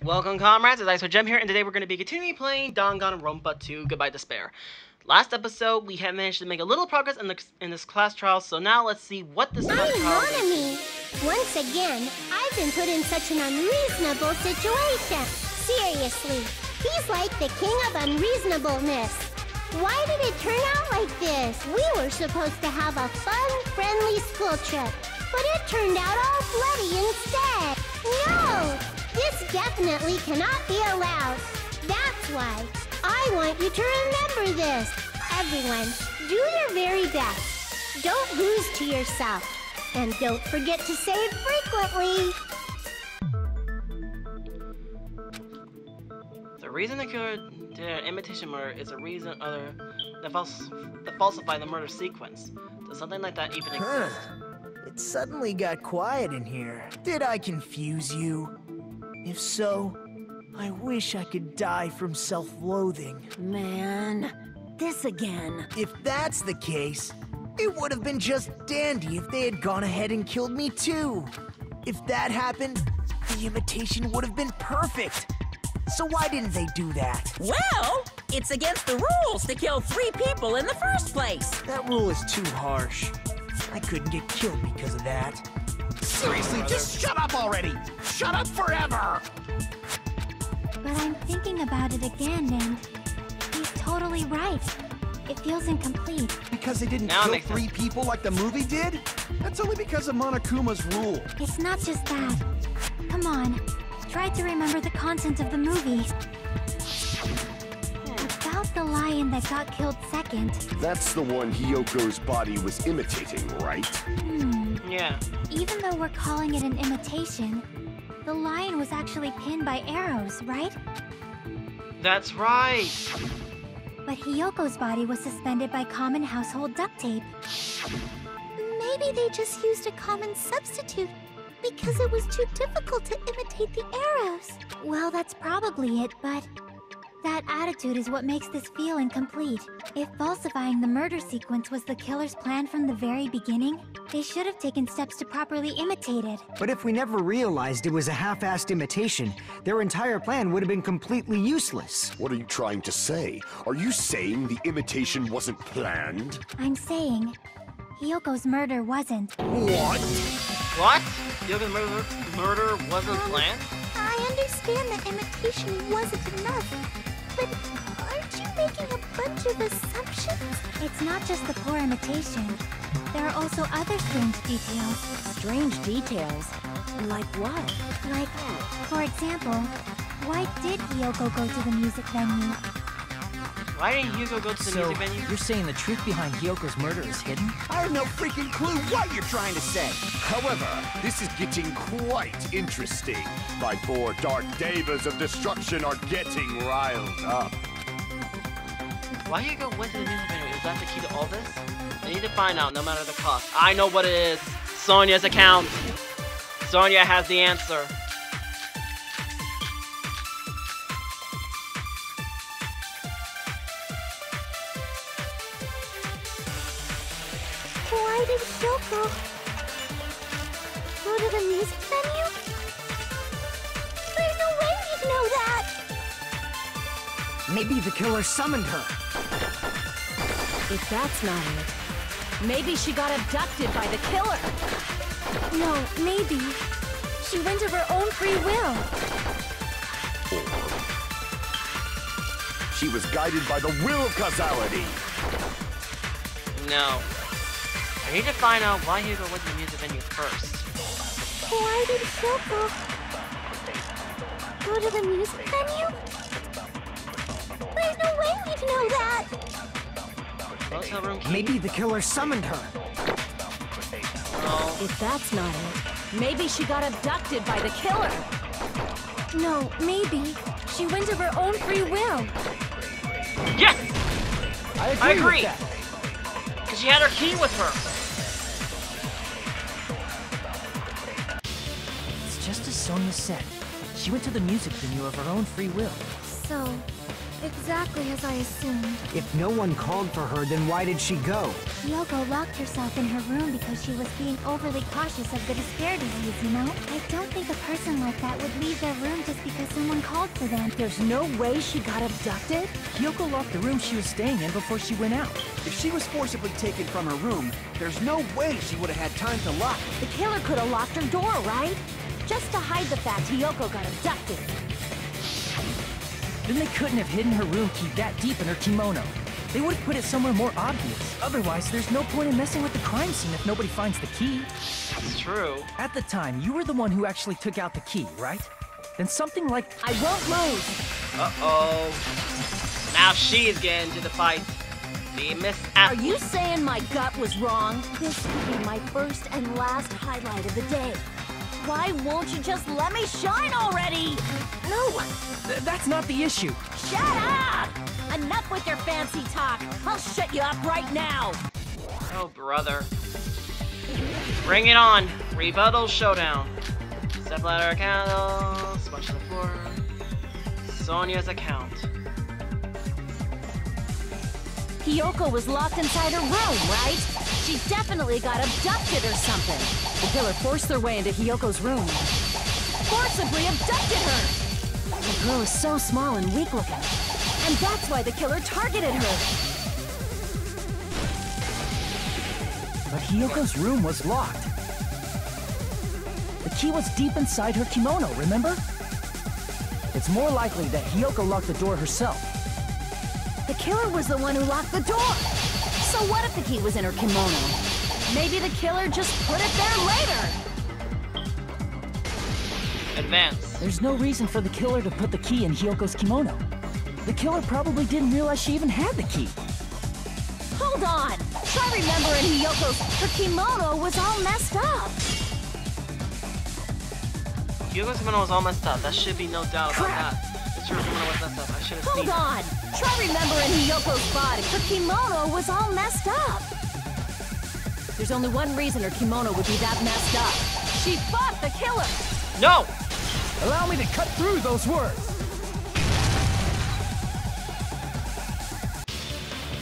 Welcome, comrades. It's IceWolfGem here, and today we're going to be continuing playing Danganronpa 2 Goodbye Despair. Last episode, we had managed to make a little progress in this class trial, so now let's see what this class trial is. Once again, I've been put in such an unreasonable situation. Seriously, he's like the king of unreasonableness. Why did it turn out like this? We were supposed to have a fun, friendly school trip, but it turned out all bloody instead. No! This definitely cannot be allowed. That's why I want you to remember this. Everyone, do your very best. Don't lose to yourself. And don't forget to save frequently. The reason the killer did an imitation murder is a reason other that falsify the murder sequence. Does something like that even exist? It suddenly got quiet in here. Did I confuse you? If so, I wish I could die from self-loathing. Man, this again. If that's the case, it would have been just dandy if they had gone ahead and killed me too. If that happened, the imitation would have been perfect. So why didn't they do that? Well, it's against the rules to kill 3 people in the first place. That rule is too harsh. I couldn't get killed because of that. Seriously, just shut up already! Shut up forever! But I'm thinking about it again, and he's totally right. It feels incomplete. Because they didn't kill 3 people like the movie did? That's only because of Monokuma's rule. It's not just that. Come on, try to remember the content of the movie. About the lion that got killed second. That's the one Hyoko's body was imitating, right? Yeah. Even though we're calling it an imitation, the lion was actually pinned by arrows, right? That's right. But Hyoko's body was suspended by common household duct tape. Maybe they just used a common substitute because it was too difficult to imitate the arrows. Well, that's probably it, but that attitude is what makes this feel incomplete. If falsifying the murder sequence was the killer's plan from the very beginning, they should have taken steps to properly imitate it. But if we never realized it was a half-assed imitation, their entire plan would have been completely useless. What are you trying to say? Are you saying the imitation wasn't planned? I'm saying Hyoko's murder wasn't. What? What? Hyoko's murder wasn't planned? I understand that imitation wasn't enough, but aren't you making a bunch of assumptions? It's not just the poor imitation. There are also other strange details. Strange details? Like what? Like, for example, why did Hyoko go to the music venue? Why didn't Hyoko go to the music venue? You're saying the truth behind Hyoko's murder is hidden? I have no freaking clue what you're trying to say. However, this is getting quite interesting. My 4 dark devas of destruction are getting riled up. Why Hyoko went to the music venue? Is that the key to all this? I need to find out, no matter the cost. I know what it is. Sonia's account. Sonia has the answer. Why did Hyoko go to the music venue? There's no way we'd know that! Maybe the killer summoned her. If that's not it, maybe she got abducted by the killer. No, maybe. She went of her own free will. She was guided by the will of causality. No. I need to find out why Hyoko went to the music venue first. Why did Hyoko go to the music venue? There's no way we'd know that! Motel room key? Maybe the killer summoned her. No. If that's not it, maybe she got abducted by the killer. No, maybe. She went of her own free will. Yes! I agree! With that. Because she had her key with her. It's just as Sonia said. She went to the music venue of her own free will. So, Exactly as I assumed. If no one called for her, then why did she go? Yoko locked herself in her room because she was being overly cautious of the despair disease, you know? I don't think a person like that would leave their room just because someone called for them. There's no way she got abducted? Kyoko locked the room she was staying in before she went out. If she was forcibly taken from her room, there's no way she would have had time to lock it. The killer could have locked her door, right? Just to hide the fact Hiyoko got abducted. Then they couldn't have hidden her room key that deep in her kimono. They would have put it somewhere more obvious. Otherwise, there's no point in messing with the crime scene if nobody finds the key. It's true. At the time, you were the one who actually took out the key, right? Then something like... I won't lose! Uh-oh. Now she's getting into the fight. The Miss Are you saying my gut was wrong? This could be my first and last highlight of the day. Why won't you just let me shine already? No! That's not the issue. Shut up! Enough with your fancy talk. I'll shut you up right now. Oh, brother. Bring it on. Rebuttal showdown. Step ladder candle. Sponge on the floor. Sonia's account. Hiyoko was locked inside her room, right? She definitely got abducted or something. The killer forced their way into Hiyoko's room. Forcibly abducted her! The girl is so small and weak-looking. And that's why the killer targeted her. But Hiyoko's room was locked. The key was deep inside her kimono, remember? It's more likely that Hiyoko locked the door herself. The killer was the one who locked the door. So what if the key was in her kimono? Maybe the killer just put it there later. Advance. There's no reason for the killer to put the key in Hiyoko's kimono. The killer probably didn't realize she even had the key. Hold on. Try remembering her kimono was all messed up. Hyogo's kimono was all messed up. That should be no doubt about that. Her kimono was messed up. I should have seen it. Hold on! Try remembering Hiyoko's body. Her kimono was all messed up. There's only one reason her kimono would be that messed up. She fought the killer! No! Allow me to cut through those words!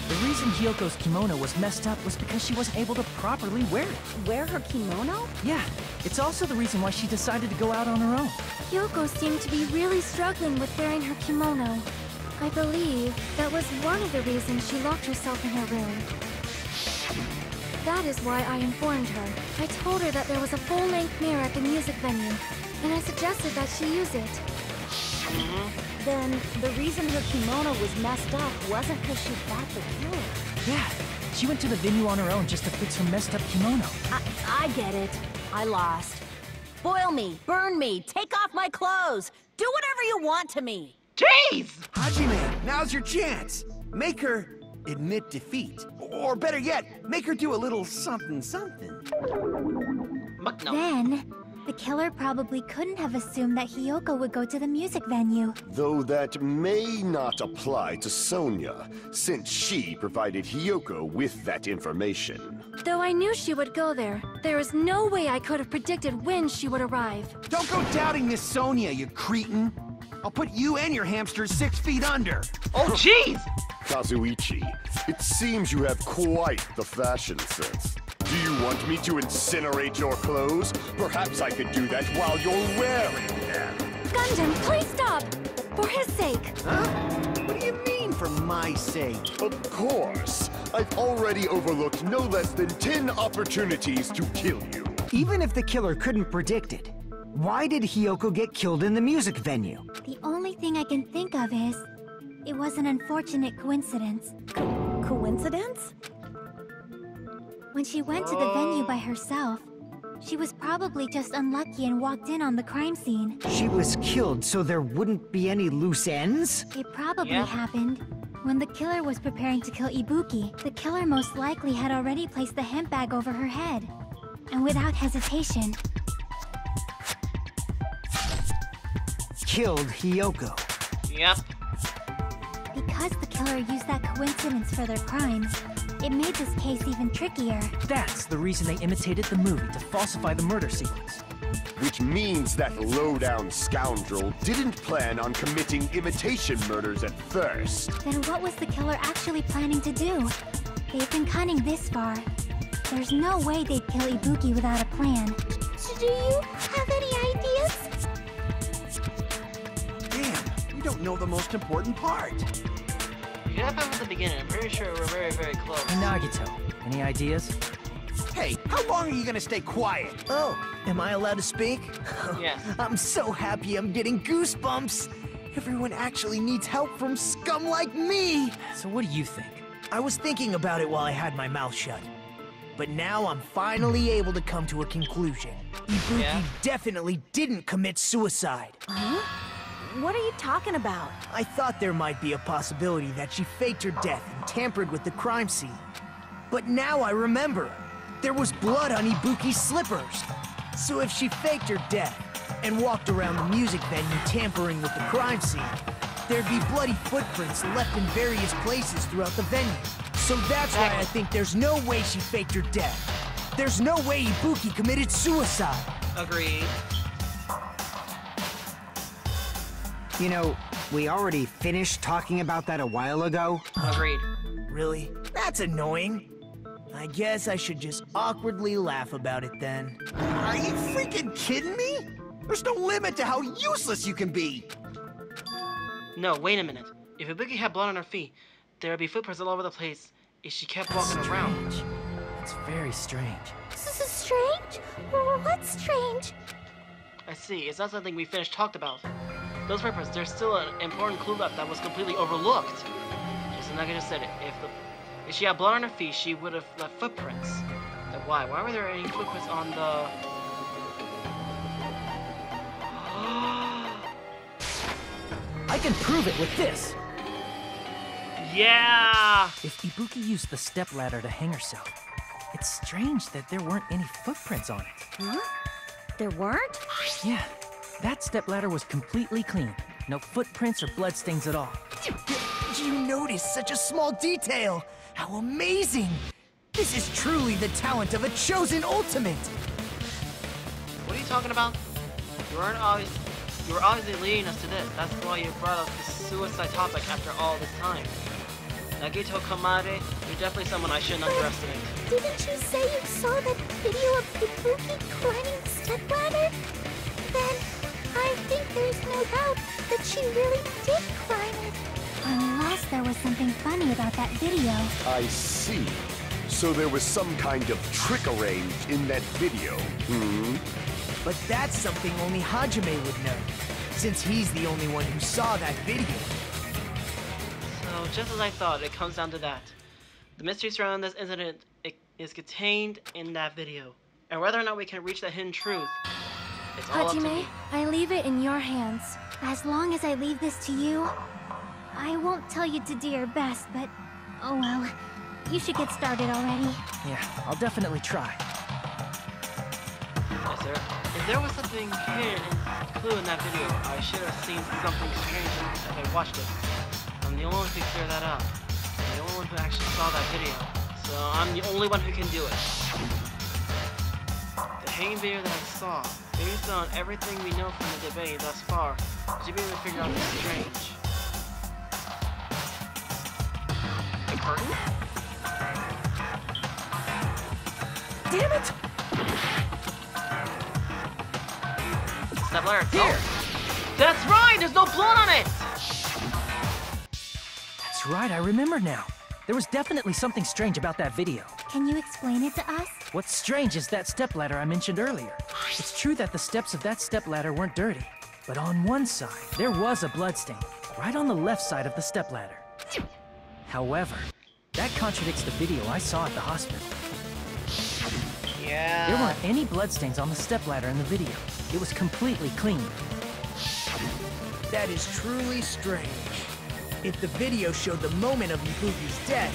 The reason Hyoko's kimono was messed up was because she wasn't able to properly wear it. Wear her kimono? Yeah, it's also the reason why she decided to go out on her own. Yoko seemed to be really struggling with wearing her kimono. I believe that was one of the reasons she locked herself in her room. That is why I informed her. I told her that there was a full-length mirror at the music venue, and I suggested that she use it. Then, the reason her kimono was messed up wasn't because she fought the killer. Yeah, she went to the venue on her own just to fix her messed up kimono. I get it. I lost. Boil me, burn me, take off my clothes. Do whatever you want to me. Jeez! Hajime, now's your chance. Make her admit defeat. Or better yet, make her do a little something. No. Then, the killer probably couldn't have assumed that Hiyoko would go to the music venue. Though that may not apply to Sonia, since she provided Hiyoko with that information. Though I knew she would go there, there is no way I could have predicted when she would arrive. Don't go doubting Miss Sonia, you cretin. I'll put you and your hamsters 6 feet under. Oh, jeez! Kazuichi, it seems you have quite the fashion sense. Do you want me to incinerate your clothes? Perhaps I could do that while you're wearing them. Gundam, please stop! For his sake! Huh? What do you mean, for my sake? Of course. I've already overlooked no less than 10 opportunities to kill you. Even if the killer couldn't predict it, why did Hiyoko get killed in the music venue? The only thing I can think of is, it was an unfortunate coincidence. Coincidence? When she went to the venue by herself, she was probably just unlucky and walked in on the crime scene. She was killed so there wouldn't be any loose ends? It probably happened when the killer was preparing to kill Ibuki. The killer most likely had already placed the hemp bag over her head. And without hesitation, killed Hiyoko. Yep. Because the killer used that coincidence for their crimes, it made this case even trickier. That's the reason they imitated the movie to falsify the murder sequence. which means that low-down scoundrel didn't plan on committing imitation murders at first. Then what was the killer actually planning to do? They've been cunning this far. There's no way they'd kill Ibuki without a plan. Do you have any ideas? Damn, we don't know the most important part. You got back at the beginning. I'm pretty sure we're very, very close. Hey, Nagito, any ideas? Hey, how long are you gonna stay quiet? Oh, am I allowed to speak? Yes. I'm so happy I'm getting goosebumps. Everyone actually needs help from scum like me. So what do you think? I was thinking about it while I had my mouth shut. But now I'm finally able to come to a conclusion. Ibuki definitely didn't commit suicide. Huh? What are you talking about? I thought there might be a possibility that she faked her death and tampered with the crime scene. But now I remember. There was blood on Ibuki's slippers. So if she faked her death and walked around the music venue tampering with the crime scene, there'd be bloody footprints left in various places throughout the venue. So that's why I think there's no way she faked her death. There's no way Ibuki committed suicide. Agreed. You know, we already finished talking about that a while ago. Agreed. Really? That's annoying. I guess I should just awkwardly laugh about it then. Are you freaking kidding me? There's no limit to how useless you can be. No, wait a minute. If Ibuki had blood on her feet, there would be footprints all over the place if she kept walking around. That's very strange. This is strange? What's strange? I see. It's not something we finished talked about. Those footprints, there's still an important clue left that was completely overlooked. Just like I just said it. If she had blood on her feet, she would have left footprints. But why? Why were there any footprints on the... I can prove it with this. Yeah! If Ibuki used the stepladder to hang herself, it's strange that there weren't any footprints on it. Huh? There weren't? Yeah, that stepladder was completely clean. No footprints or bloodstains at all. Did you notice such a small detail? How amazing! This is truly the talent of a chosen ultimate! What are you talking about? You were obviously leading us to this. That's why you brought up the suicide topic after all this time. Nagito Kamade, you're definitely someone I shouldn't underestimate. Didn't you say you saw that video of Ibuki climbing the stepladder? Then I think there's no doubt that she really did climb it. Unless there was something funny about that video. I see. So there was some kind of trick arranged in that video, But that's something only Hajime would know, since he's the only one who saw that video. So, just as I thought, it comes down to that. The mystery surrounding this incident is contained in that video. And whether or not we can reach that hidden truth, it's all up to Hajime, me. I leave it in your hands. As long as I leave this to you, I won't tell you to do your best, but oh well. You should get started already. Yeah, I'll definitely try. Yes, sir. If there was something hidden clue in that video, I should have seen something strange as I watched it. I'm the only one who can clear that up. I'm the only one who actually saw that video. So I'm the only one who can do it. The hanging video that I saw, based on everything we know from the debate thus far, should be able to figure out this strange. The curtain? Damn it! Stepladder. Here! That's right! There's no blood on it! That's right, I remember now. There was definitely something strange about that video. Can you explain it to us? What's strange is that stepladder I mentioned earlier. It's true that the steps of that stepladder weren't dirty, but on one side, there was a bloodstain, right on the left side of the stepladder. However, that contradicts the video I saw at the hospital. Yeah. There weren't any bloodstains on the stepladder in the video. It was completely clean. That is truly strange. If the video showed the moment of Ibuki's death,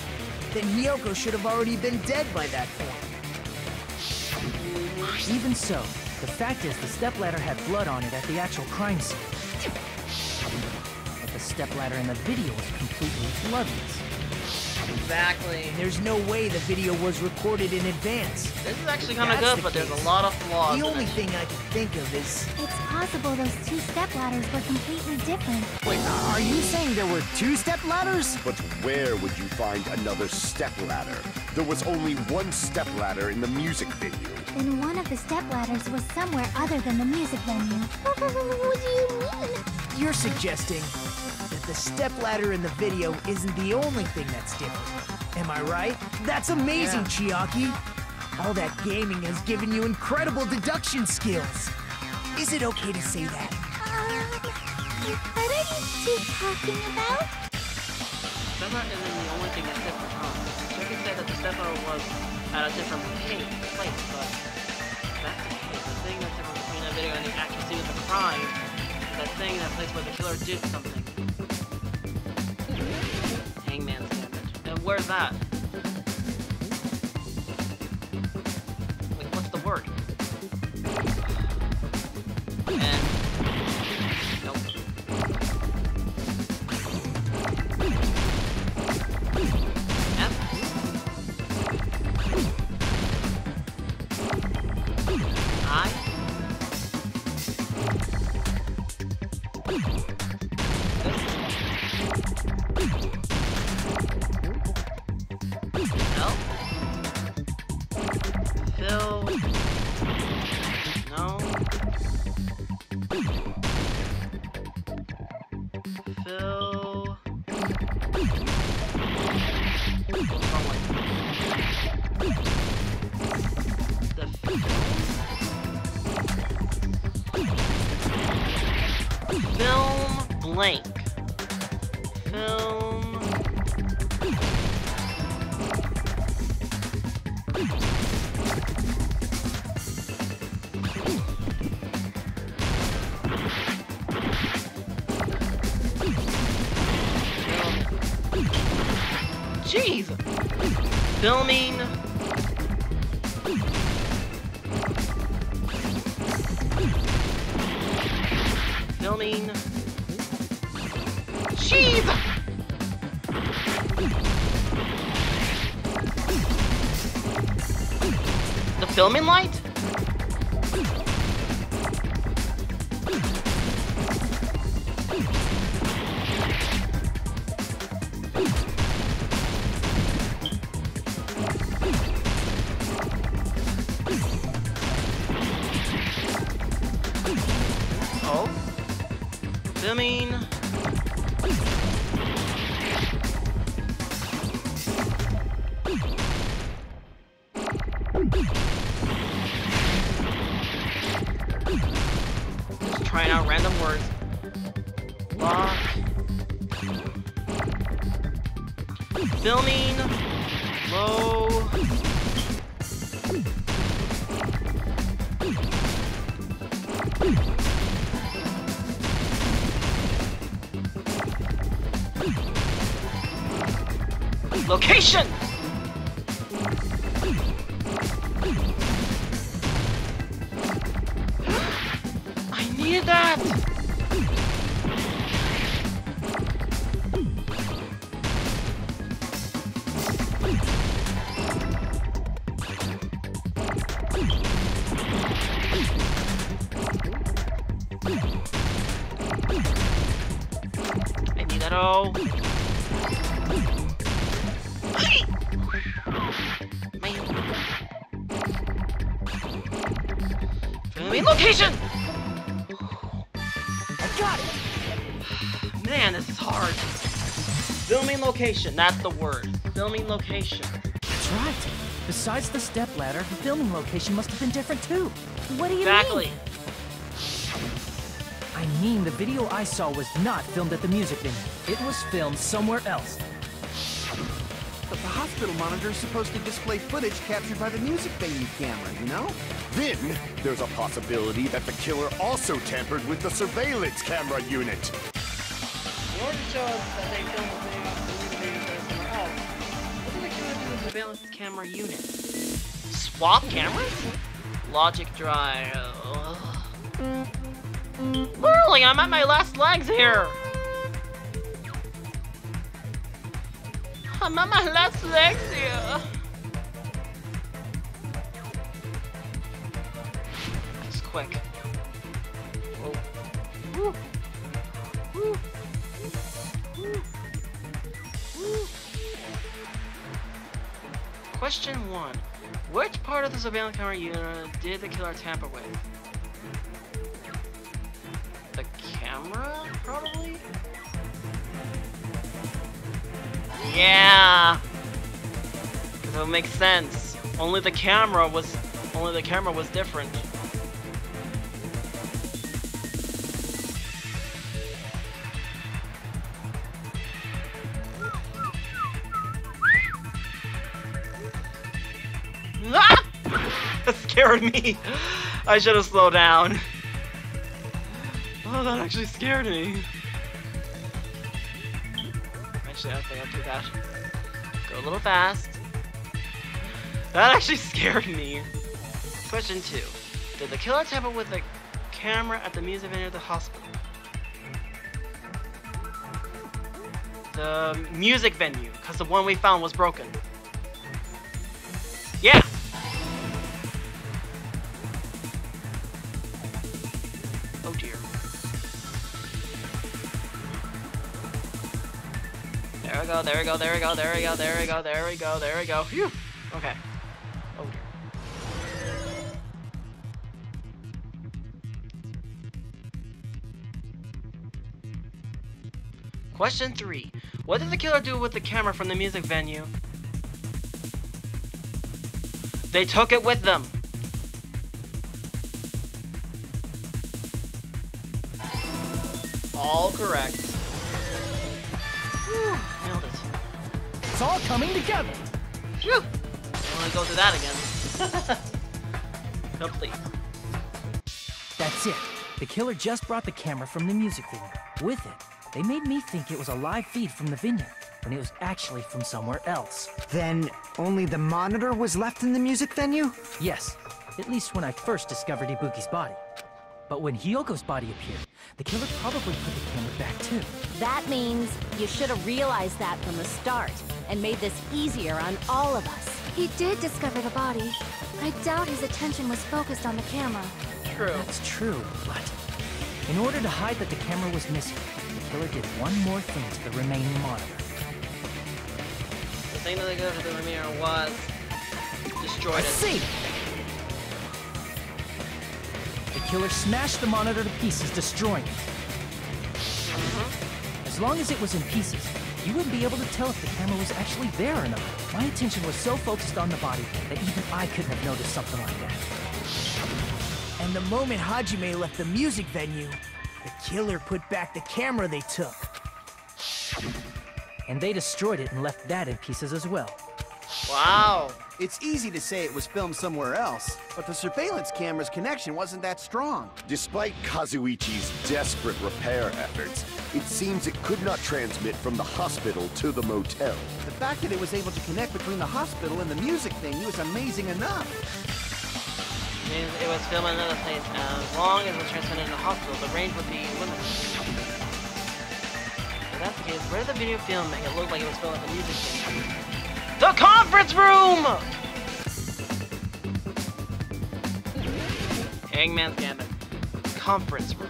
then Hiyoko should have already been dead by that point. Even so, the fact is the stepladder had blood on it at the actual crime scene. But the stepladder in the video was completely bloodless. Exactly. There's no way the video was recorded in advance. This is actually kind of good, but there's a lot of flaws. The only thing I can think of is... It's possible those two stepladders were completely different. Wait, are you saying there were two stepladders? But where would you find another stepladder? There was only one stepladder in the music venue. Then one of the stepladders was somewhere other than the music venue. What do you mean? You're suggesting that the stepladder in the video isn't the only thing that's different. Am I right? That's amazing, Chiaki. All that gaming has given you incredible deduction skills. Is it okay to say that? What are you two talking about? Stepladder isn't the only thing that's different, huh? Chiaki said that the stepladder was at a different place, but that's the case. The thing that's different between that video and the actual scene of the crime is that thing, that place where the killer did something. Hangman's damage. And where's that? Wait, what's the word? And... nope. F? I? No? Phil? No? Phil? What's wrong with the film blank. Film. Jeez! Filming. Filming. Jeez! The filming light? Oh? Filming. Just trying out random words. Lock. Filming. Low. Location! I needed that! I need that O. Filming location! I got it! Man, this is hard. Filming location, that's the word. Filming location. That's right. Besides the stepladder, the filming location must have been different too. What do you Exactly. mean? I mean, the video I saw was not filmed at the music venue. It was filmed somewhere else. But the hospital monitor is supposed to display footage captured by the music venue camera, you know? Then, there's a possibility that the killer also tampered with the surveillance camera unit. In order to show us that they filmed the video somewhere else, what did the killer do with the surveillance camera unit? Swap cameras? Logic drive. Literally, I'm at my last legs here! I'm on my last legs here. Just quick. Whoa. Woo. Woo. Woo. Woo. Question 1. Which part of the surveillance camera unit did the killer tamper with? The camera, probably? Yeah! Because it would make sense. Only the camera was different. Ah! That scared me. I should have slowed down. Oh, that actually scared me. Actually, I think I'll do that. Go a little fast. That actually scared me. Question 2. Did the killer tamper with the camera at the music venue of the hospital? The music venue, because the one we found was broken. Yeah! Oh dear. There we go, there we go, there we go, there we go, there we go, there we go, there we go. Phew! Okay. Oh dear. Question 3. What did the killer do with the camera from the music venue? They took it with them. All correct. Whew, nailed it. It's all coming together. Phew! I want to go through that again. Complete. That's it. The killer just brought the camera from the music venue. With it, they made me think it was a live feed from the venue, when it was actually from somewhere else. Then only the monitor was left in the music venue? Yes, at least when I first discovered Ibuki's body. But when Hyoko's body appeared, the killer probably put the camera back too. That means you should have realized that from the start and made this easier on all of us. He did discover the body. I doubt his attention was focused on the camera. True. That's true, but in order to hide that the camera was missing, the killer did one more thing to the remaining monitor. The thing that they did to the remainder was destroyed it. See! The killer smashed the monitor to pieces, destroying it. As long as it was in pieces, you wouldn't be able to tell if the camera was actually there or not. My attention was so focused on the body that even I couldn't have noticed something like that. And the moment Hajime left the music venue, the killer put back the camera they took. And they destroyed it and left that in pieces as well. Wow. It's easy to say it was filmed somewhere else, but the surveillance camera's connection wasn't that strong. Despite Kazuichi's desperate repair efforts, it seems it could not transmit from the hospital to the motel. The fact that it was able to connect between the hospital and the music venue is amazing enough. Means it was filmed in another place. As long as it was transmitted in the hospital, the range would be limited. If that's the case, where did the video film make it look like it was filmed at the music venue? The conference room! Hangman's Gambit. Conference room.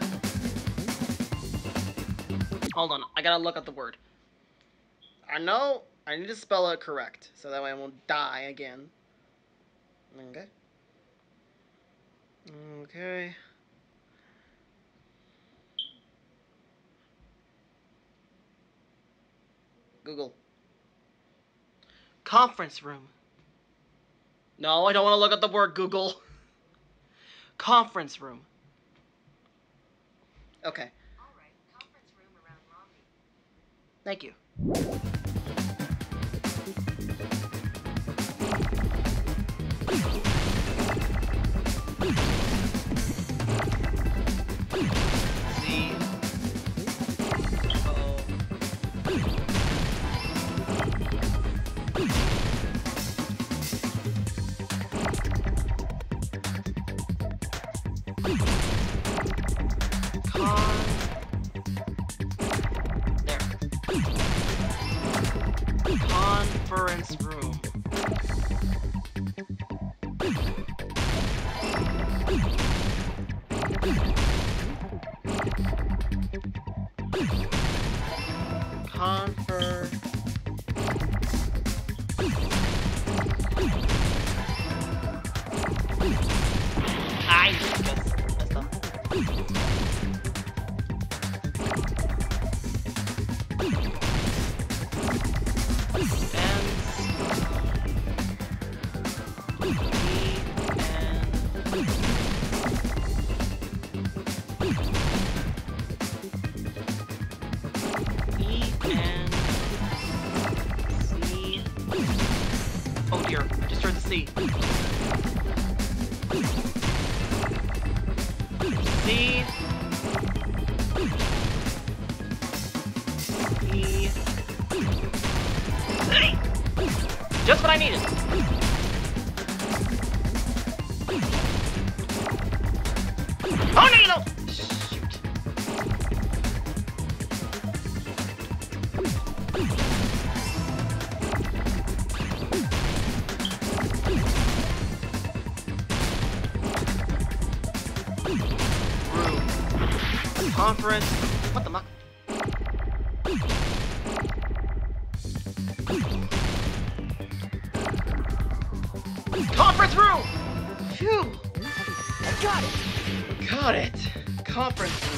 Hold on, I gotta look up the word. I know I need to spell it correct, so that way I won't die again. Okay. Okay. Google. Conference room. No, I don't want to look at the word Google. Conference room. Okay. All right, conference room around Romney. Thank you. C. Con. conference room. Oh dear, I just heard the C. C. E. Hey! Just what I needed. Oh no, you don't! Shoot. Room. Conference. What the muck? Conference room! Phew! I got it! Got it! Conference room.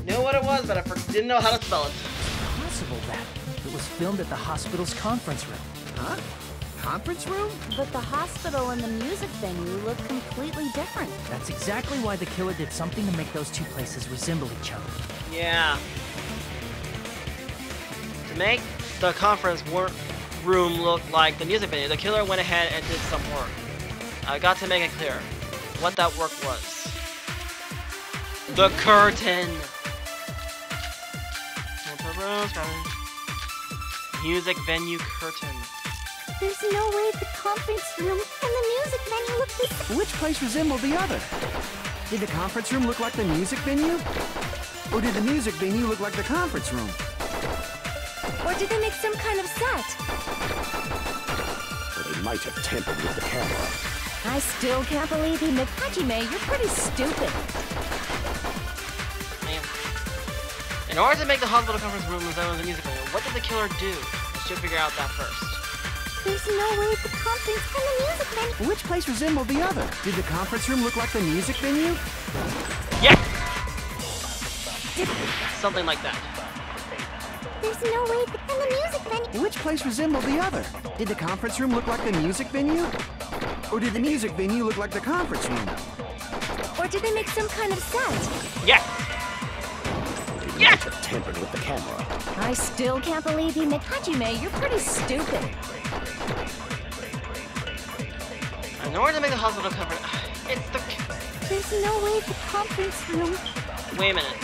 Knew what it was, but I didn't know how to spell it. It's possible that it was filmed at the hospital's conference room. Huh? Conference room? But the hospital and the music venue look completely different. That's exactly why the killer did something to make those two places resemble each other. Yeah. To make the conference room look like the music venue, the killer went ahead and did some work. I got to make it clear what that work was. The curtain! Music venue curtain. There's no way the conference room and the music venue look the same. Which place resembled the other? Did the conference room look like the music venue? Or did the music venue look like the conference room? Or did they make some kind of set? Or they might have tampered with the camera. I still can't believe he made Hajime. You're pretty stupid. Man. In order to make the hospital conference room resemble the music venue, what did the killer do? We should figure out that first. There's no way the conference and the music venue. Which place resembled the other? Did the conference room look like the music venue? Yeah! Something like that. There's no way and the music venue. Which place resembled the other? Did the conference room look like the music venue? Or did the music venue look like the conference room? Or did they make some kind of set? Yeah! They might have tampered with the camera. I still can't believe he made Hajime. You're pretty stupid. In order to make the hospital conference, it's the. There's no way the conference room. Wait a minute.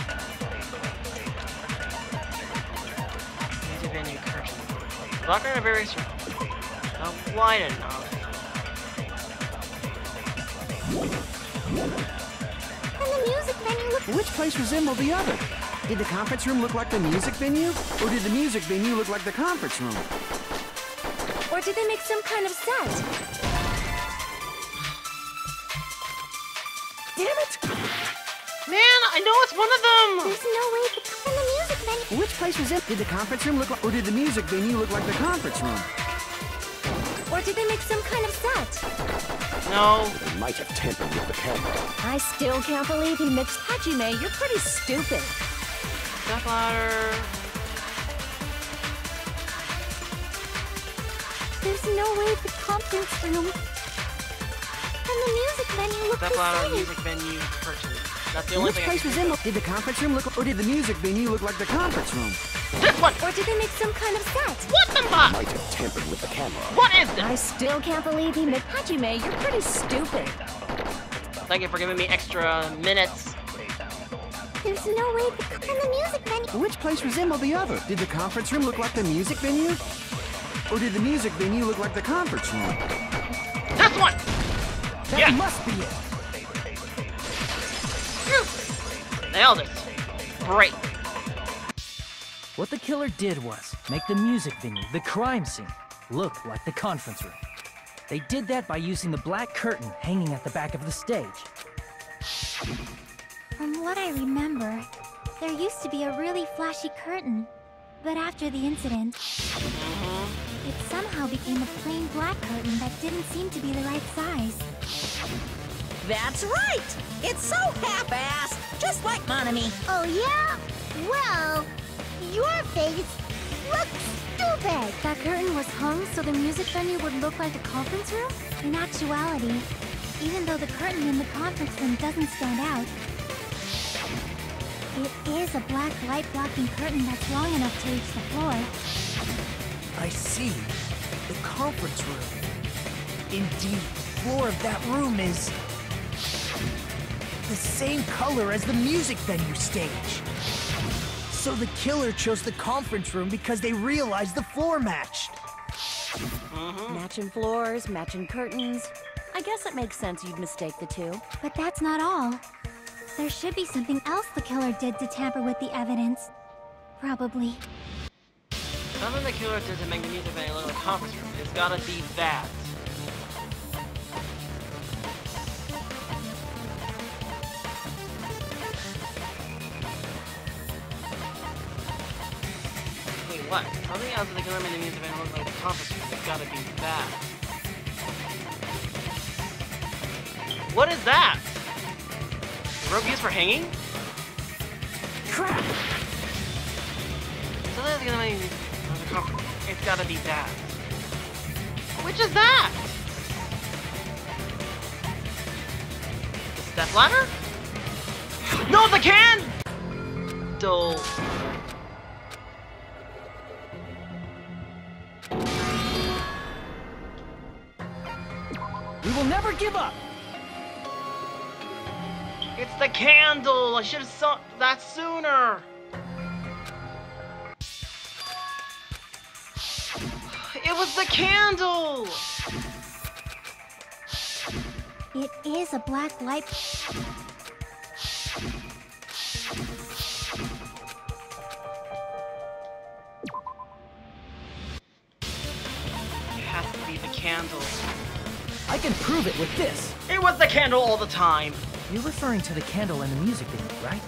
Music venue curtain. Blocker and a very not wide enough. And the music venue look. Which place resembled the other? Did the conference room look like the music venue? Or did the music venue look like the conference room? Or did they make some kind of set? Damn it! Man, I know it's one of them! There's no way and the music venue. Which place was it? Did the conference room look like, or did the music venue look like the conference room? Or did they make some kind of set? No. They might have tampered with the camera. I still can't believe he mixed Hajime. You're pretty stupid. Step ladder. There's no way the conference room and the music venue look Step the ladder, same. music venue, curtain. That's the only Which thing place I was can in? Did the conference room look, or did the music venue look like the conference room? This one! Or did they make some kind of set? What the fuck? Might have tampered with the camera. What is I this? still can't believe he mixed Hajime. You're pretty stupid. Thank you for giving me extra minutes. There's no way the and the music venue. Which place resembled the other? Did the conference room look like the music venue? Or did the music venue look like the conference room? This one! That Yeah. must be it. Nailed it. Great. What the killer did was make the music venue, the crime scene, look like the conference room. They did that by using the black curtain hanging at the back of the stage. From what I remember, there used to be a really flashy curtain. But after the incident, it somehow became a plain black curtain that didn't seem to be the right size. That's right! It's so half-assed, just like Monami. Oh yeah? Well, your face looks stupid. That curtain was hung so the music venue would look like a conference room? In actuality, even though the curtain in the conference room doesn't stand out, it is a black light-blocking curtain that's long enough to reach the floor. I see. The conference room. Indeed, the floor of that room is the same color as the music venue stage. So the killer chose the conference room because they realized the floor matched. Matching floors, matching curtains. I guess it makes sense you'd mistake the two. But that's not all. There should be something else the killer did to tamper with the evidence. Probably. Something the killer did to make the music venue look like a conference room. It's gotta be that. Wait, what? Something else that the killer made the music venue look like a conference room. It's gotta be that. What is that? The rope used for hanging? Crap! Something that's gonna make the conference room. It's gotta be that. Which is that? The step ladder? No, the candle! We will never give up! It's the candle! I should have saw that sooner! It was the candle! It is a black light. It has to be the candle. I can prove it with this. It was the candle all the time! You're referring to the candle in the music video, right?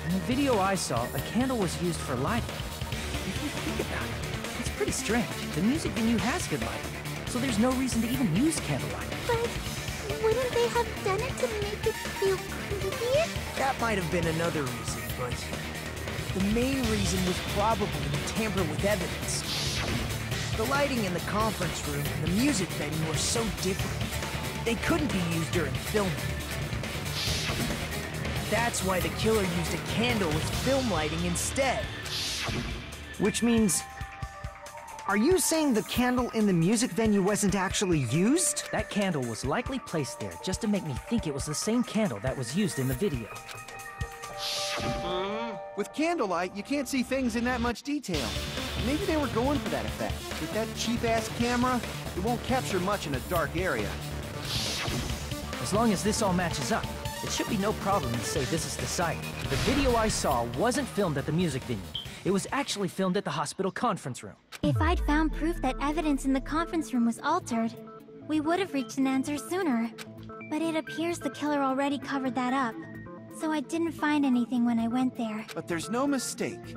In the video I saw, a candle was used for lighting. If you think about it, it's pretty strange. The music venue has good lighting, so there's no reason to even use candlelight. But wouldn't they have done it to make it feel creepier? That might have been another reason, but the main reason was probably to tamper with evidence. The lighting in the conference room and the music venue were so different. They couldn't be used during filming. That's why the killer used a candle with film lighting instead. Which means... Are you saying the candle in the music venue wasn't actually used? That candle was likely placed there just to make me think it was the same candle that was used in the video. With candlelight, you can't see things in that much detail. Maybe they were going for that effect. With that cheap-ass camera, it won't capture much in a dark area. As long as this all matches up, it should be no problem to say this is the site. The video I saw wasn't filmed at the music venue. It was actually filmed at the hospital conference room. If I'd found proof that evidence in the conference room was altered, we would have reached an answer sooner. But it appears the killer already covered that up. So I didn't find anything when I went there. But there's no mistake.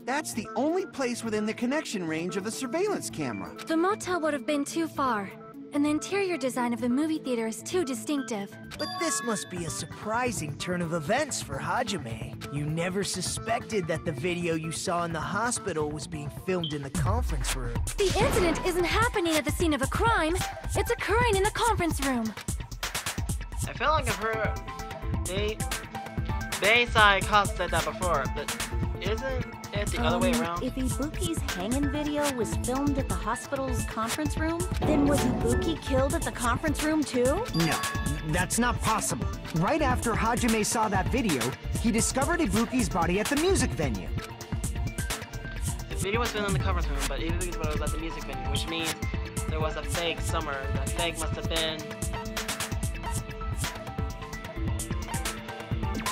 That's the only place within the connection range of the surveillance camera. The motel would have been too far, and the interior design of the movie theater is too distinctive. But this must be a surprising turn of events for Hajime. You never suspected that the video you saw in the hospital was being filmed in the conference room. The incident isn't happening at the scene of a crime. It's occurring in the conference room. I feel like I've heard Bayside Cost said that before, but isn't it the other way around? If Ibuki's hanging video was filmed at the hospital's conference room, then was Ibuki killed at the conference room too? No, that's not possible. Right after Hajime saw that video, he discovered Ibuki's body at the music venue. The video was filmed in the conference room, but Ibuki's body was at the music venue, which means there was a fake somewhere. That fake must have been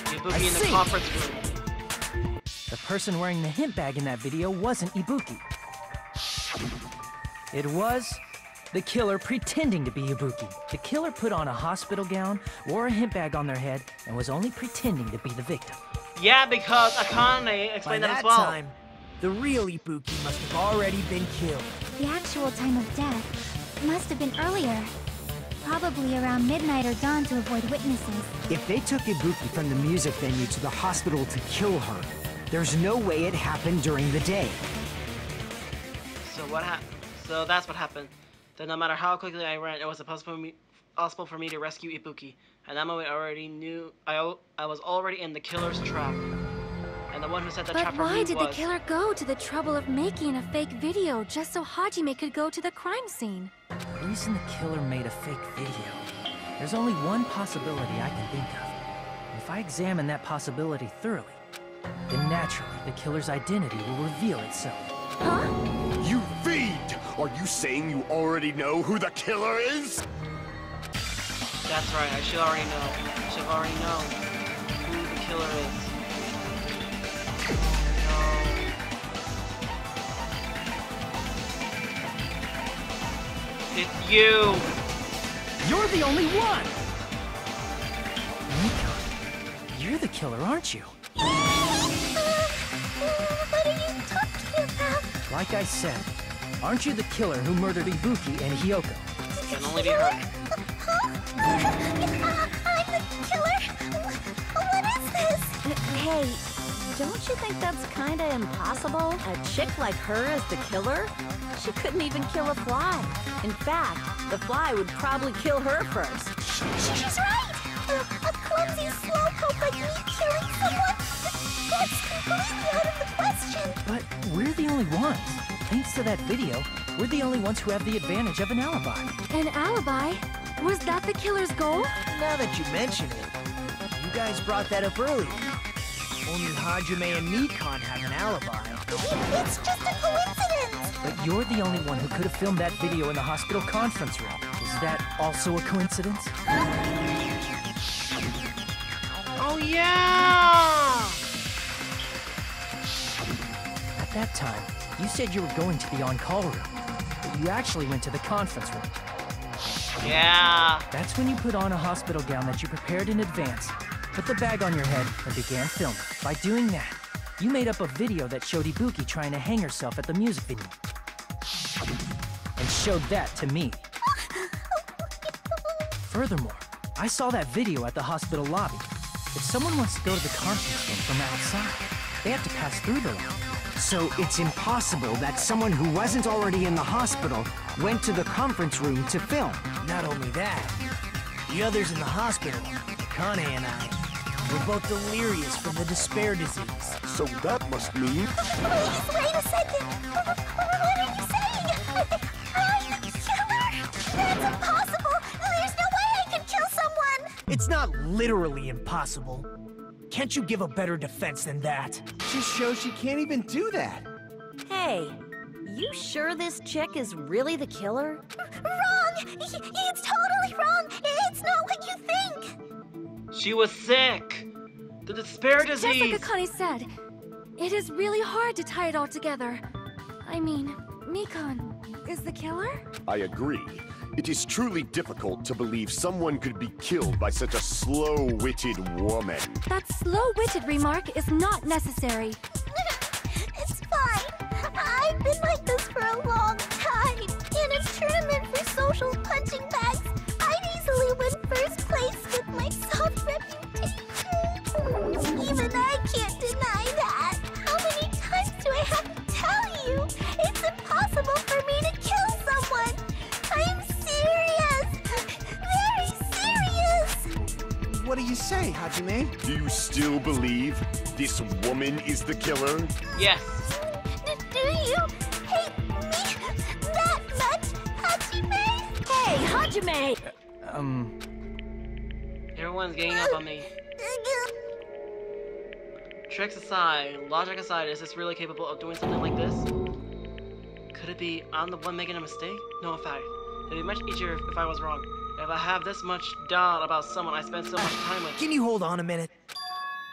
Ibuki in the conference room. The the person wearing the hint bag in that video wasn't Ibuki. It was the killer pretending to be Ibuki. The killer put on a hospital gown, wore a hint bag on their head, and was only pretending to be the victim. Yeah, because Akane explained that as well. Time, the real Ibuki must have already been killed. The actual time of death must have been earlier. Probably around midnight or dawn to avoid witnesses. If they took Ibuki from the music venue to the hospital to kill her, there's no way it happened during the day. So what happened? So that's what happened. Then no matter how quickly I ran, it was impossible for me to rescue Ibuki. At that moment, I already knew I was already in the killer's trap. And the one who set the trap for me was... But why did the killer go to the trouble of making a fake video just so Hajime could go to the crime scene? The reason the killer made a fake video, there's only one possibility I can think of. And if I examine that possibility thoroughly, then naturally the killer's identity will reveal itself. Huh? You fiend! Are you saying you already know who the killer is? That's right, I should already know. I should already know who the killer is. It's you! You're the only one! Miko, you're the killer, aren't you? What are you talking about? Like I said, aren't you the killer who murdered Ibuki and Hiyoko? It can only be her. I'm the killer? What is this? Hey, don't you think that's kinda impossible? A chick like her as the killer? She couldn't even kill a fly. In fact, the fly would probably kill her first. She's right! A clumsy slowpoke like me killing someone? That's completely out of the question! But we're the only ones. Thanks to that video, we're the only ones who have the advantage of an alibi. An alibi? Was that the killer's goal? Now that you mention it, you guys brought that up earlier. Only Hajime and Nikon have an alibi. It's just a coincidence! But you're the only one who could have filmed that video in the hospital conference room. Is that also a coincidence? Oh yeah! At that time, you said you were going to the on-call room, but you actually went to the conference room. Yeah. That's when you put on a hospital gown that you prepared in advance, put the bag on your head, and began filming. By doing that, you made up a video that showed Ibuki trying to hang herself at the music venue. And showed that to me. Furthermore, I saw that video at the hospital lobby. If someone wants to go to the conference room from outside, they have to pass through the lobby. So it's impossible that someone who wasn't already in the hospital went to the conference room to film. Not only that, the others in the hospital, Akane and I, were both delirious from the despair disease. So that must mean... Please, wait a second! What are you saying? I'm the killer? That's impossible! There's no way I can kill someone! It's not literally impossible. Can't you give a better defense than that? Just shows she can't even do that. Hey, you sure this chick is really the killer? Wrong! It's totally wrong! It's not what you think! She was sick. The despair disease. Just like Akane said, it is really hard to tie it all together. I mean, Mikon is the killer? I agree. It is truly difficult to believe someone could be killed by such a slow-witted woman. That slow-witted remark is not necessary. It's fine. I've been like this for a long time. In a tournament for social punching bags, I'd easily win first place with my soft reputation. Even I can't deny that. How many times do I have to tell you? It's impossible for me to kill someone. I'm serious. Very serious. What do you say, Hajime? Do you still believe this woman is the killer? Yes. Do you hate me that much, Hajime? Hey, Hajime! Everyone's ganging up on me. Tricks aside, logic aside, is this really capable of doing something like this? Could it be I'm the one making a mistake? No, in fact, it'd be much easier if I was wrong. If I have this much doubt about someone I spend so much time with. Can you hold on a minute?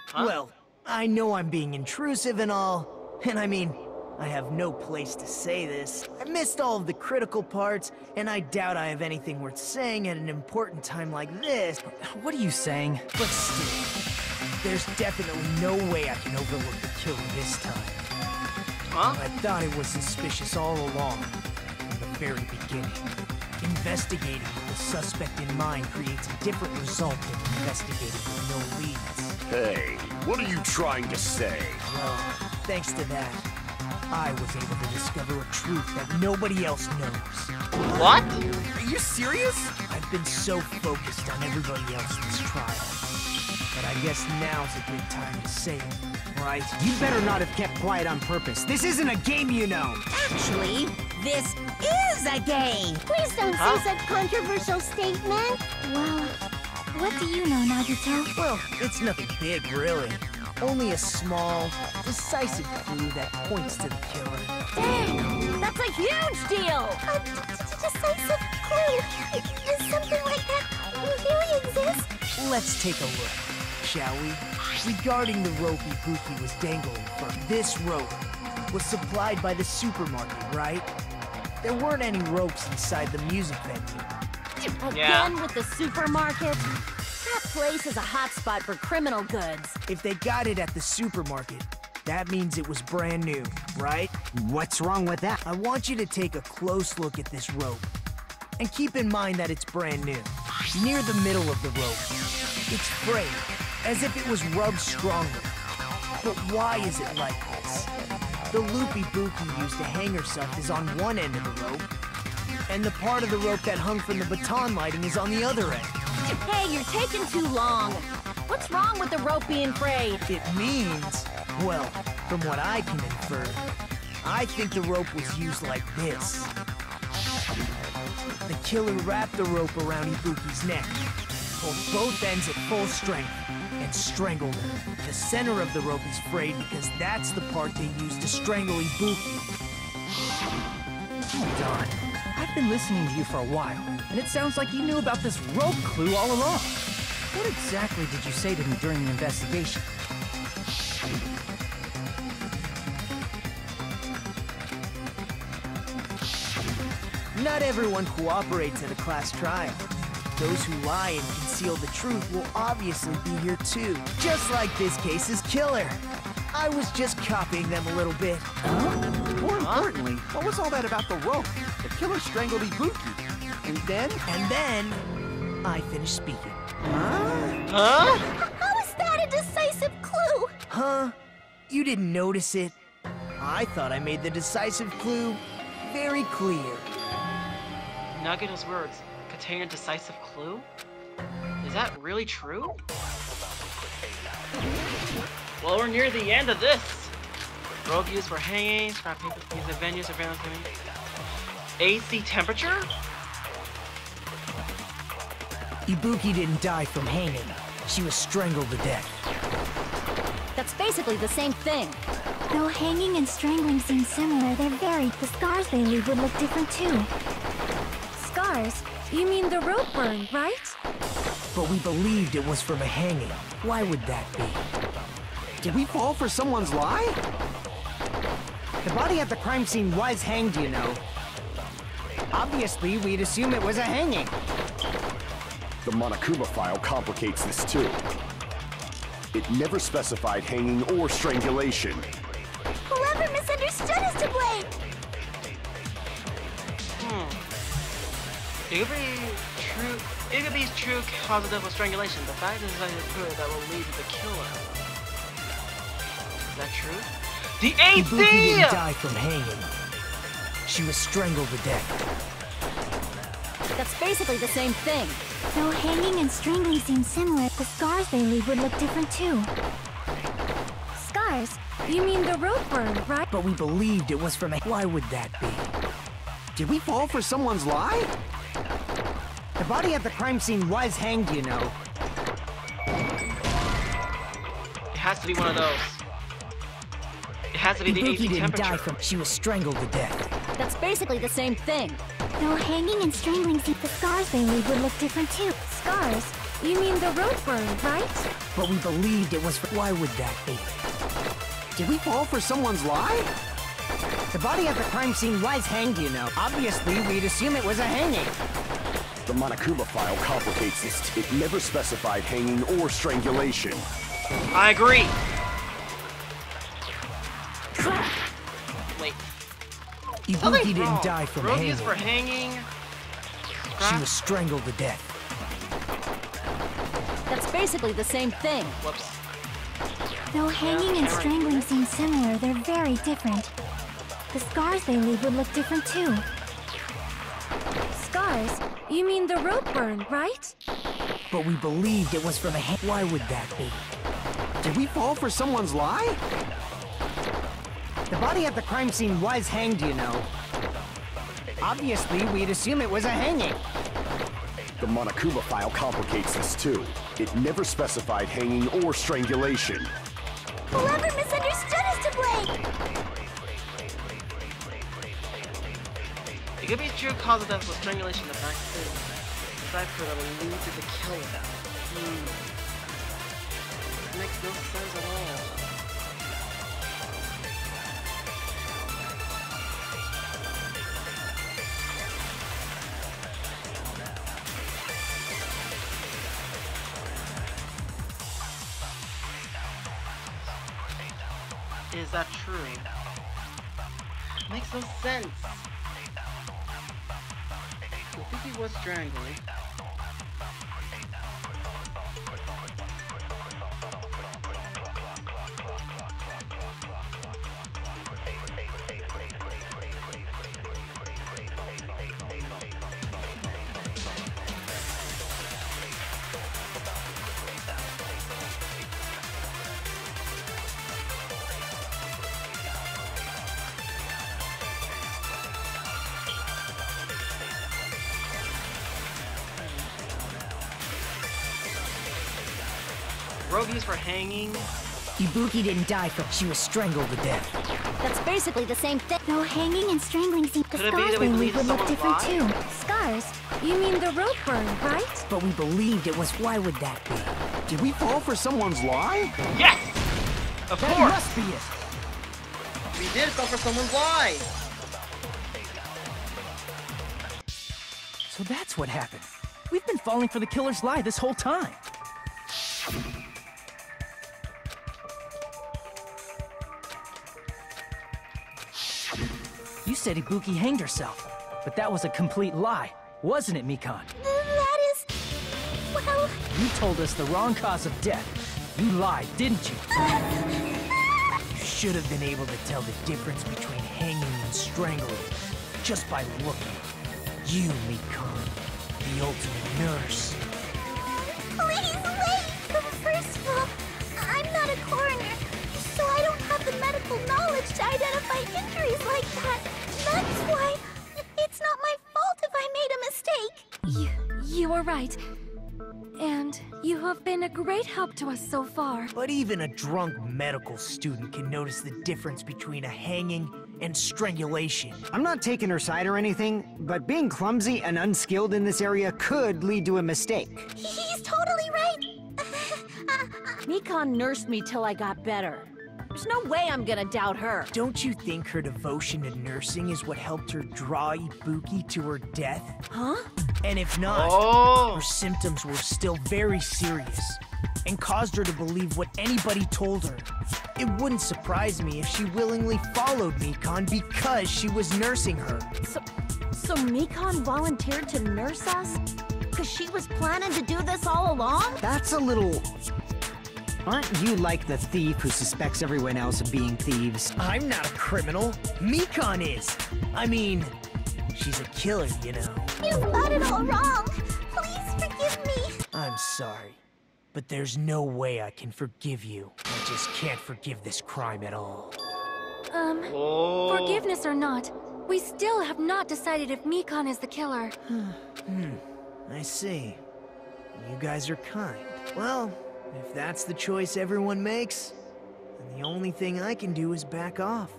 Huh? Well, I know I'm being intrusive and all, and I mean, I have no place to say this. I missed all of the critical parts, and I doubt I have anything worth saying at an important time like this. What are you saying? But still, there's definitely no way I can overlook the killer this time. Huh? I thought it was suspicious all along, from the very beginning. Investigating with the suspect in mind creates a different result than investigating with no leads. Hey, what are you trying to say? Well, thanks to that, I was able to discover a truth that nobody else knows. What? Are you serious? I've been so focused on everybody else in this trial. But I guess now's a good time to say it, right? You better not have kept quiet on purpose. This isn't a game, you know. Actually, this is a game. Please don't say such controversial statement. Well, what do you know, Nagito? Well, it's nothing big, really. Only a small, decisive clue that points to the killer. Dang! That's a huge deal! A decisive clue. Does something like that really exist? Let's take a look, shall we? Regarding the rope Ibuki was dangling from, this rope was supplied by the supermarket, right? There weren't any ropes inside the music venue. Again with the supermarket? That place is a hotspot for criminal goods. If they got it at the supermarket, that means it was brand new, right? What's wrong with that? I want you to take a close look at this rope. And keep in mind that it's brand new. Near the middle of the rope, it's frayed, as if it was rubbed strongly. But why is it like this? The loop Ibuki used to hang herself is on one end of the rope, and the part of the rope that hung from the baton lighting is on the other end. Hey, you're taking too long. What's wrong with the rope being frayed? It means, well, from what I can infer, I think the rope was used like this. The killer wrapped the rope around Ibuki's neck, pulled both ends at full strength, and strangled her. The center of the rope is frayed because that's the part they used to strangle Ibuki. Hold on. I've been listening to you for a while, and it sounds like you knew about this rope clue all along. What exactly did you say to me during the investigation? Not everyone cooperates at a class trial. Those who lie and conceal the truth will obviously be here too, just like this case's killer. I was just copying them a little bit. More importantly, what was all that about the rope? The killer strangled Ibuki. And then? And then, I finished speaking. Huh? How is that a decisive clue? Huh? You didn't notice it? I thought I made the decisive clue very clear. Nagito's words contain a decisive clue? Is that really true? Well, we're near the end of this. Rope used for hanging, scrap paper used in venues or venues. AC temperature? Ibuki didn't die from hanging. She was strangled to death. That's basically the same thing. Though hanging and strangling seem similar, they're very. The scars they leave would look different too. Scars? You mean the rope burn, right? But we believed it was from a hanging. Why would that be? Did we fall for someone's lie? The body at the crime scene was hanged, you know. Obviously, we'd assume it was a hanging. The Monokuma file complicates this too. It never specified hanging or strangulation. Whoever misunderstood is to blame. It could be true cause of death was strangulation. The fact is that it's good that will lead to the killer. Is that true? The Ibuki AC! didn't die from hanging. She was strangled to death. That's basically the same thing. Though hanging and strangling seem similar, the scars they leave would look different too. Scars? You mean the rope burn, right? But we believed it was from a... Why would that be? Did we fall for someone's lie? The body at the crime scene was hanged, you know. It has to be one of those. It has to be the Ibuki AC didn't temperature. die from... She was strangled to death. That's basically the same thing. Though hanging and strangling seem, the scars they leave would look different too. Scars? You mean the rope burn, right? But we believed it was for... Why would that be? Did we fall for someone's lie? The body at the crime scene was hanged, you know. Obviously, we'd assume it was a hanging. The Monokuma file complicates this. It never specified hanging or strangulation. I agree. Wait. Ibuki didn't die from Rogue hanging. is for hanging. She was strangled to death. That's basically the same thing. Whoops. Though hanging and strangling seem similar, they're very different. The scars they leave would look different too. Scars? You mean the rope burn, right? But we believed it was from a hang. Why would that be? Did we fall for someone's lie? The body at the crime scene was hanged, you know. Obviously, we'd assume it was a hanging. The Monokuma file complicates this too. It never specified hanging or strangulation. Whoever misunderstood is to blame! It could be true cause of death was strangulation. The fact is, the cipher that alluded to the killer. It makes no sense at all. Is that true? Makes no sense. I think he was strangling. Rogies for hanging. Ibuki didn't die from... She was strangled to death. That's basically the same thing. Though hanging and strangling seem... The Could it be scars that we they leave believe would look different someone too. Scars? You mean the rope burn, right? But we believed it was... Why would that be? Did we fall for someone's lie? Yes! Of That course! must be it. We did fall for someone's lie! So that's what happened. We've been falling for the killer's lie this whole time. You said Ibuki hanged herself, but that was a complete lie, wasn't it, Mikan? That is... well... You told us the wrong cause of death. You lied, didn't you? You should have been able to tell the difference between hanging and strangling just by looking. You, Mikan, the ultimate nurse. Please wait! First of all, I'm not a coroner, so I don't have the medical knowledge to identify injuries like that. That's why it's not my fault if I made a mistake. You are right. And you have been a great help to us so far. But even a drunk medical student can notice the difference between a hanging and strangulation. I'm not taking her side or anything, but being clumsy and unskilled in this area could lead to a mistake. He's totally right. Mikan nursed me till I got better. There's no way I'm gonna doubt her. Don't you think her devotion to nursing is what helped her draw Ibuki to her death? Huh? And if not, Oh! her symptoms were still very serious and caused her to believe what anybody told her. It wouldn't surprise me if she willingly followed Mikan because she was nursing her. So Mikan volunteered to nurse us? Because she was planning to do this all along? That's a little... Aren't you like the thief who suspects everyone else of being thieves? I'm not a criminal. Mikan is. I mean, she's a killer, you know. You've got it all wrong. Please forgive me. I'm sorry, but there's no way I can forgive you. I just can't forgive this crime at all. Oh. Forgiveness or not, we still have not decided if Mikan is the killer. I see. You guys are kind. Well, if that's the choice everyone makes, then the only thing I can do is back off,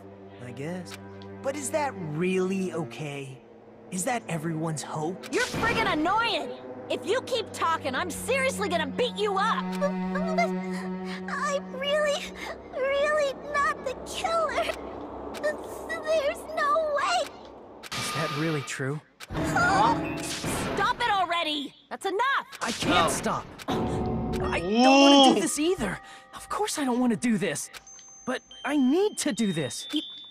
I guess. But is that really okay? Is that everyone's hope? You're friggin' annoying! If you keep talking, I'm seriously gonna beat you up! true. Stop it already! That's enough! I can't stop. I don't want to do this either. Of course I don't want to do this. But I need to do this.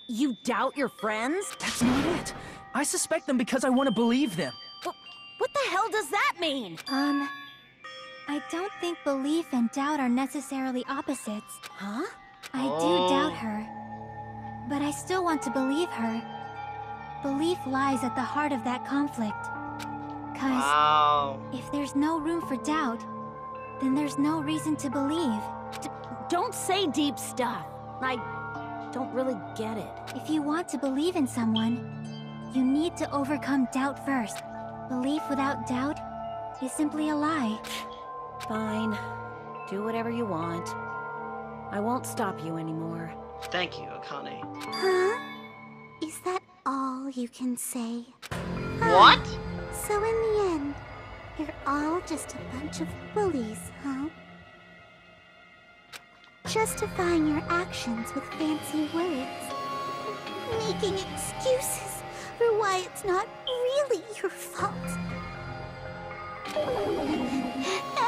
You doubt your friends? That's not it. I suspect them because I want to believe them. What the hell does that mean? I don't think belief and doubt are necessarily opposites. Huh? I do doubt her, but I still want to believe her. Belief lies at the heart of that conflict. 'Cause if there's no room for doubt, then there's no reason to believe. Don't say deep stuff. I don't really get it. If you want to believe in someone, you need to overcome doubt first. Belief without doubt is simply a lie. Fine. Do whatever you want. I won't stop you anymore. Thank you, Akane. Huh? Is that all you can say? What? So in the end, you're all just a bunch of bullies, huh? Justifying your actions with fancy words. Making excuses for why it's not really your fault.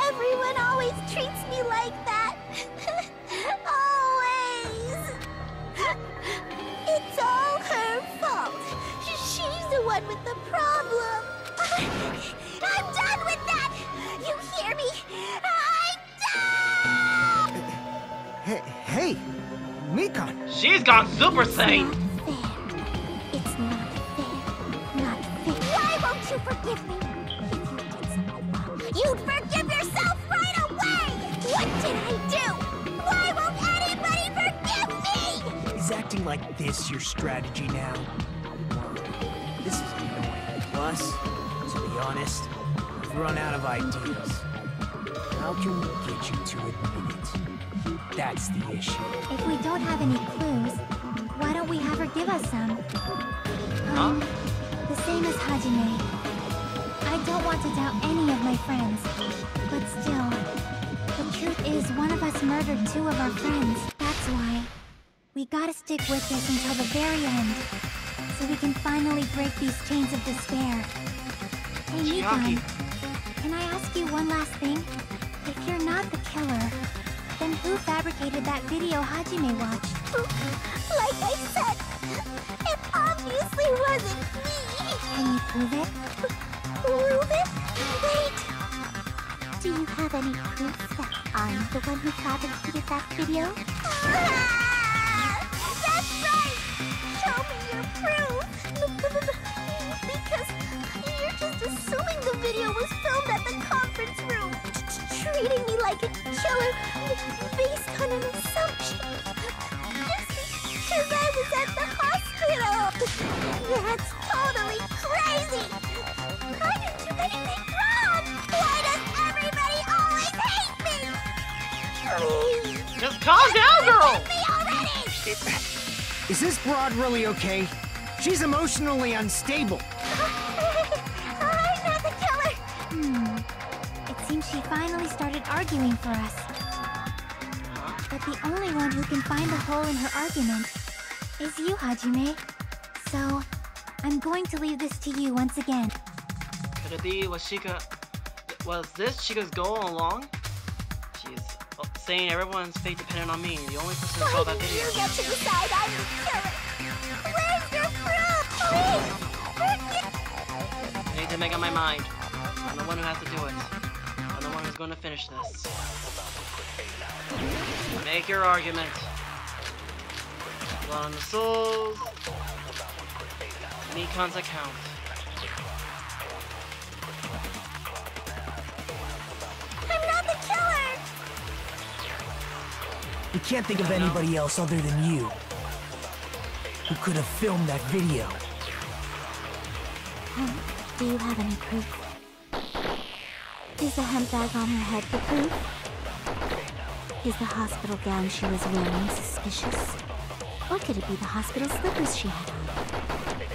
Everyone always treats me like that. Always. It's all her fault. She's the one with the problem. I'm done with that. You hear me? I'm done. Hey, Mikan. She's gone Super Saiyan. It's not fair. Not fair. Why won't you forgive me? If you did something wrong, you'd forgive yourself right away. What did I do? Why won't anybody forgive me? Is acting like this your strategy now? This is annoying. Plus, to be honest, I've run out of ideas. How can we get you to admit it? That's the issue. If we don't have any clues, why don't we have her give us some? The same as Hajime. I don't want to doubt any of my friends, but still, the truth is one of us murdered two of our friends. That's why we gotta stick with this until the very end, so we can finally break these chains of despair. Hey, Mikan, can I ask you one last thing? If you're not the killer, then who fabricated that video Hajime watched? Like I said, it obviously wasn't me. Can you prove it? Prove it? Wait. Do you have any proof that I'm the one who fabricated that video? That's right! Show me your proof! Because you're just assuming the video was filmed at the conference room. Treating me like a killer based on an assumption. Just because I was at the hospital. That's totally crazy. I didn't do anything wrong. Why does everybody always hate me? Please. Just calm down, girl. Hate me already. Is this broad really okay? She's emotionally unstable. I'm not the killer. It seems she finally started arguing for us. But the only one who can find a hole in her argument is you, Hajime. So, I'm going to leave this to you once again. Could it be was this Chica's goal all along? She's saying everyone's fate depended on me. The only person who saw that video. You get to decide I'm the killer. Where's your proof? Please. I need to make up my mind. I'm the one who has to do it. I'm the one who's going to finish this. Make your argument. Blood on the souls. Mikan's account. I'm not the killer. We can't think of anybody else other than you who could have filmed that video. Do you have any proof? Is the hemp bag on her head the proof? Is the hospital gown she was wearing suspicious? Or could it be the hospital slippers she had on?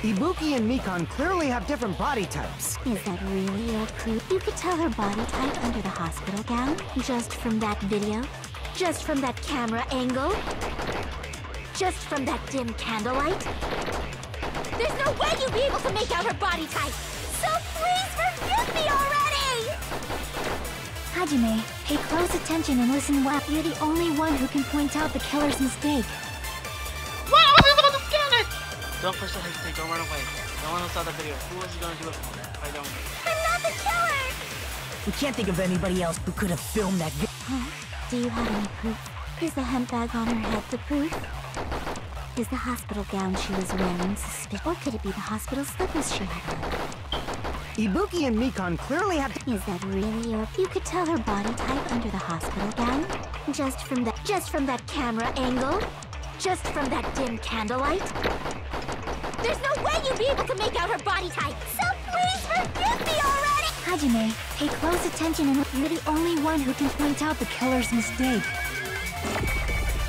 Ibuki and Mikan clearly have different body types. Is that really your proof? You could tell her body type under the hospital gown? Just from that video? Just from that camera angle? Just from that dim candlelight? There's no way you'd be able to make out her body type! So please forgive me already! Hajime, pay close attention and listen well. You're the only one who can point out the killer's mistake. What? I wasn't supposed to scan it! Don't push the hesitate, don't run away. No one else saw the video. Who is gonna do it for? I don't. I'm not the killer! We can't think of anybody else who could have filmed that video. Huh? Do you have any proof? Is the hemp bag on her head the proof? Is the hospital gown she was wearing suspicious? Or could it be the hospital slippers she had on? Ibuki and Mikan clearly have to— Is that really your— You could tell her body type under the hospital gown? Just from that camera angle? Just from that dim candlelight? There's no way you'd be able to make out her body type! So please forgive me already! Hajime, pay close attention and you're the only one who can point out the killer's mistake.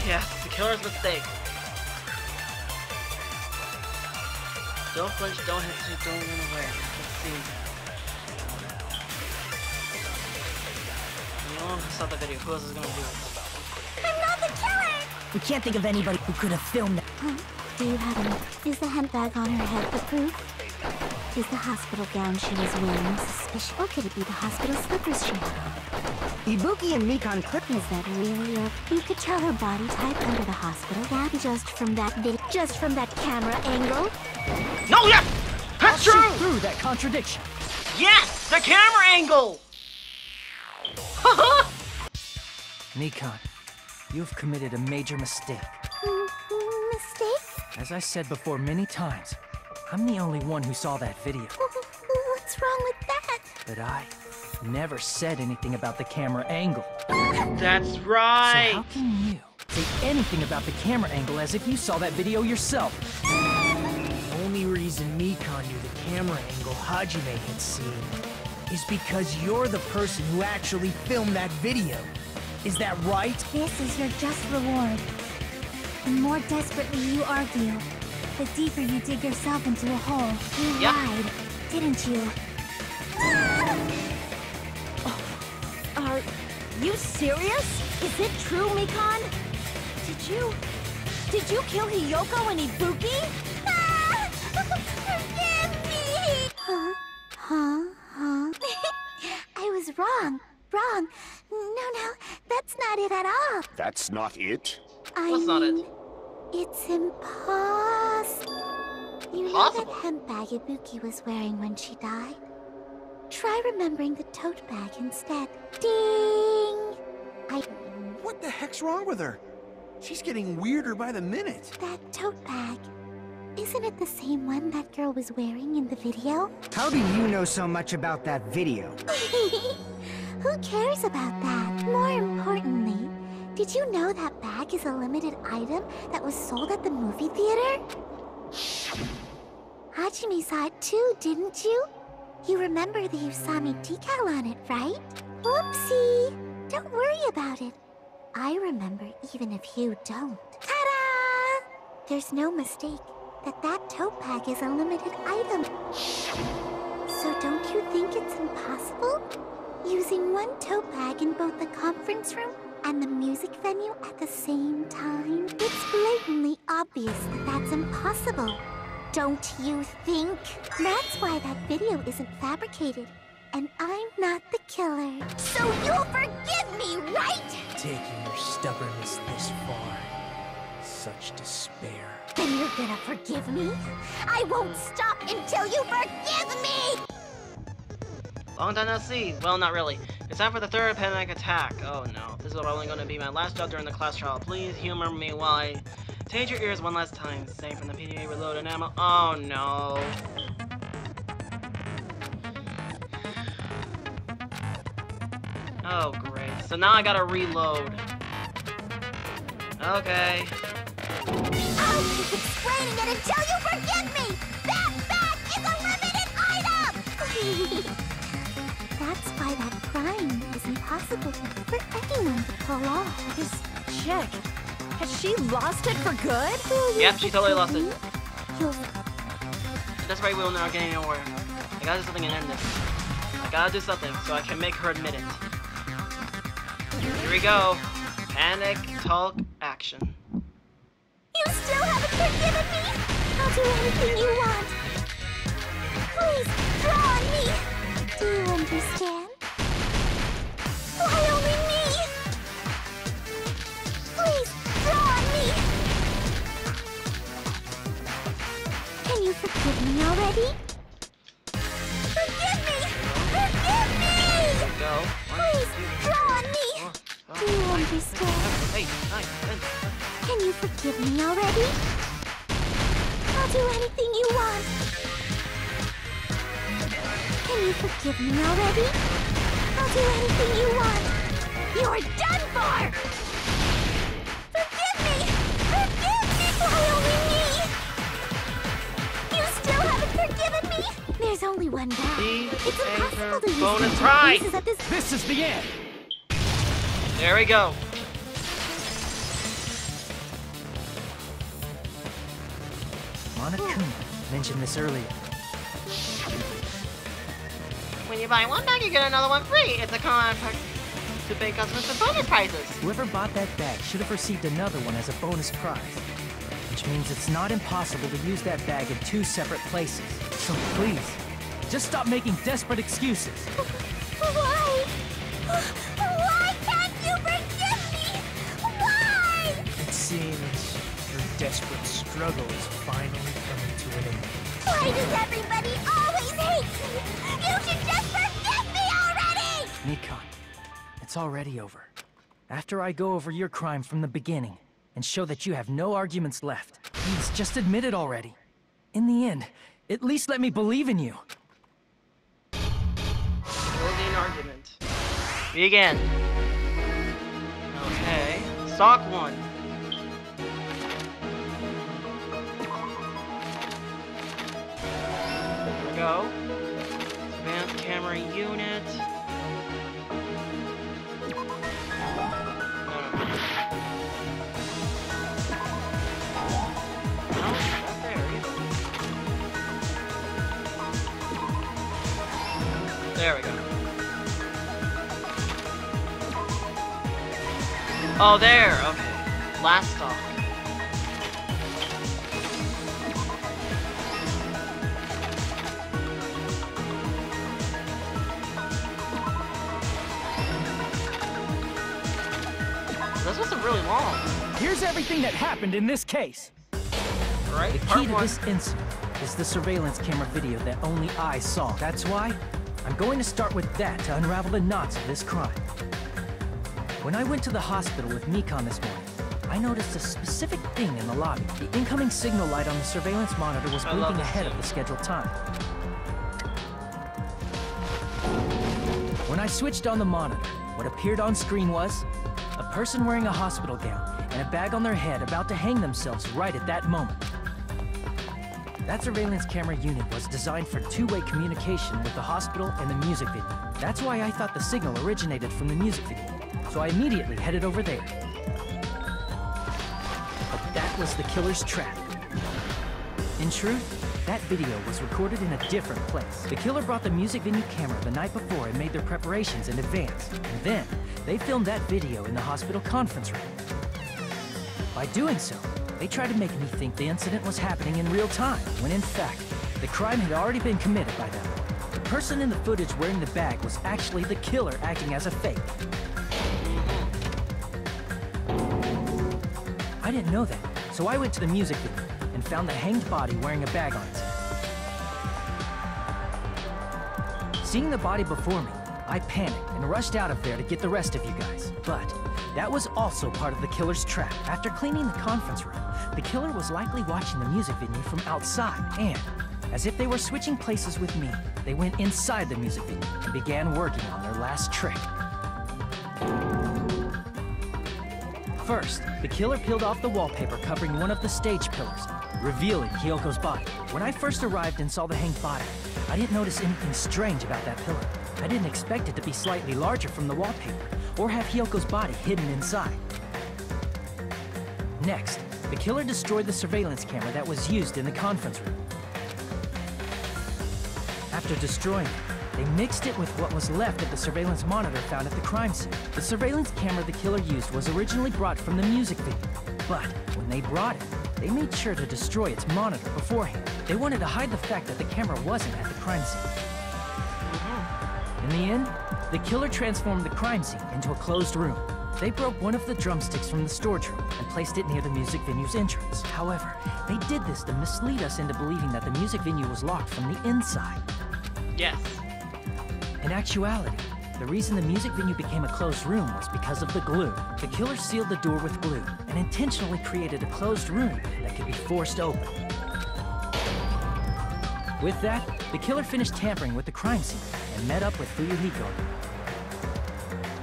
Yes, the killer's mistake. Don't flinch, don't hesitate, don't run away. Let's see. No one saw the video. Who else is gonna do it? I'm not the killer! We can't think of anybody who could have filmed that. Huh? Do you have any? Is the hemp bag on her head the proof? Is the hospital gown she was wearing suspicious? Or could it be the hospital slippers she had on? Ibuki and Mikan clip. Is that really your— You could tell her body type under the hospital gown just from that camera angle? No, yes! That's true! See through that contradiction. Yes! The camera angle! Haha! Mikan, you've committed a major mistake. Mistake? As I said before many times, I'm the only one who saw that video. What's wrong with that? But I never said anything about the camera angle. That's right! So how can you say anything about the camera angle as if you saw that video yourself? The only reason Mikan knew the camera angle Hajime had seen is because you're the person who actually filmed that video. Is that right? This is your just reward. The more desperately you argue, the deeper you dig yourself into a hole. You lied, didn't you? Are you serious? Is it true, Mikan? Did you kill Hiyoko and Ibuki? Forgive me! Huh? I was wrong. No, that's not it at all. That's not it? That's not it. It's impossible. You know that hemp bag Ibuki was wearing when she died? Try remembering the tote bag instead. Ding! What the heck's wrong with her? She's getting weirder by the minute. That tote bag. Isn't it the same one that girl was wearing in the video? How do you know so much about that video? Who cares about that? More importantly, did you know that bag is a limited item that was sold at the movie theater? Hajime saw it too, didn't you? You remember the Usami decal on it, right? Whoopsie! Don't worry about it. I remember even if you don't. Ta-da! There's no mistake that tote bag is a limited item. So don't you think it's impossible? Using one tote bag in both the conference room and the music venue at the same time? It's blatantly obvious that that's impossible. Don't you think? That's why that video isn't fabricated. And I'm not the killer. So you'll forgive me, right? Taking your stubbornness this far. Such despair. Then you're gonna forgive me? I won't stop until you forgive me! Long time no see. Well, not really. It's time for the third panic attack. Oh no. This is only going to be my last job during the class trial. Please humor me while I taint your ears one last time. Save from the PDA, reload and ammo. Oh no. Oh great. So now I gotta reload. Okay. I'll keep explaining it until you forgive me! That bag is a limited item! That's why that crime is impossible for anyone to pull off. This chick, has she lost it for good? Yep, she totally lost it. You'll... That's right, we're not getting nowhere. I gotta do something and end this. I gotta do something so I can make her admit it. Here we go. Panic, talk, action. You still haven't forgiven me? How I'll do anything you want. Please, draw on me. Do you understand? Why only me? Please, draw on me. Can you forgive me already? Forgive me! Forgive me! Go. Please, draw on me. Do you understand? Hey, Can you forgive me already? I'll do anything you want. Can you forgive me already? I'll do anything you want. You're done for! Forgive me! Forgive me! Why only me? You still haven't forgiven me? There's only one bag. It's impossible to use bonus multiple try. pieces at this. This is the end! There we go. Monokuma mentioned this earlier. When you buy one bag, you get another one free. It's a contract to pay customers for bonus prizes. Whoever bought that bag should have received another one as a bonus prize. Which means it's not impossible to use that bag in 2 separate places. So please, just stop making desperate excuses. Why? Why can't you forgive me? Why? It seems your desperate struggle is finally coming to an end. Why does everybody always hate me? You should just forgive me already! Nikon, it's already over. After I go over your crime from the beginning and show that you have no arguments left, please just admit it already. In the end, at least let me believe in you. Closing argument. Begin. Okay. Stock 1. There we go. Advanced camera unit. No, not there either. There we go. Oh, there. Okay. Last stock. This wasn't really long. Here's everything that happened in this case. Right? The Part key to 1. this incident is the surveillance camera video that only I saw. That's why I'm going to start with that to unravel the knots of this crime. When I went to the hospital with Nikon this morning, I noticed a specific thing in the lobby. The incoming signal light on the surveillance monitor was blinking ahead of the scheduled time. When I switched on the monitor, what appeared on screen was a person wearing a hospital gown and a bag on their head about to hang themselves right at that moment. That surveillance camera unit was designed for two-way communication with the hospital and the music video. That's why I thought the signal originated from the music video. So I immediately headed over there. But that was the killer's trap. In truth, that video was recorded in a different place. The killer brought the music venue camera the night before and made their preparations in advance. And then, they filmed that video in the hospital conference room. By doing so, they tried to make me think the incident was happening in real time, when in fact, the crime had already been committed by them. The person in the footage wearing the bag was actually the killer acting as a fake. I didn't know that, so I went to the music video and found the hanged body wearing a bag on its head. Seeing the body before me, I panicked and rushed out of there to get the rest of you guys. But that was also part of the killer's trap. After cleaning the conference room, the killer was likely watching the music venue from outside, and as if they were switching places with me, they went inside the music venue and began working on their last trick. First, the killer peeled off the wallpaper covering one of the stage pillars, revealing Hyoko's body. When I first arrived and saw the hanged body, I didn't notice anything strange about that pillar. I didn't expect it to be slightly larger from the wallpaper, or have Hyoko's body hidden inside. Next, the killer destroyed the surveillance camera that was used in the conference room. After destroying it, they mixed it with what was left of the surveillance monitor found at the crime scene. The surveillance camera the killer used was originally brought from the music video, but when they brought it, they made sure to destroy its monitor beforehand. They wanted to hide the fact that the camera wasn't at the crime scene. In the end, the killer transformed the crime scene into a closed room. They broke one of the drumsticks from the storage room and placed it near the music venue's entrance. However, they did this to mislead us into believing that the music venue was locked from the inside. Yes. In actuality, the reason the music venue became a closed room was because of the glue. The killer sealed the door with glue and intentionally created a closed room that could be forced open. With that, the killer finished tampering with the crime scene and met up with Fuyuhiko.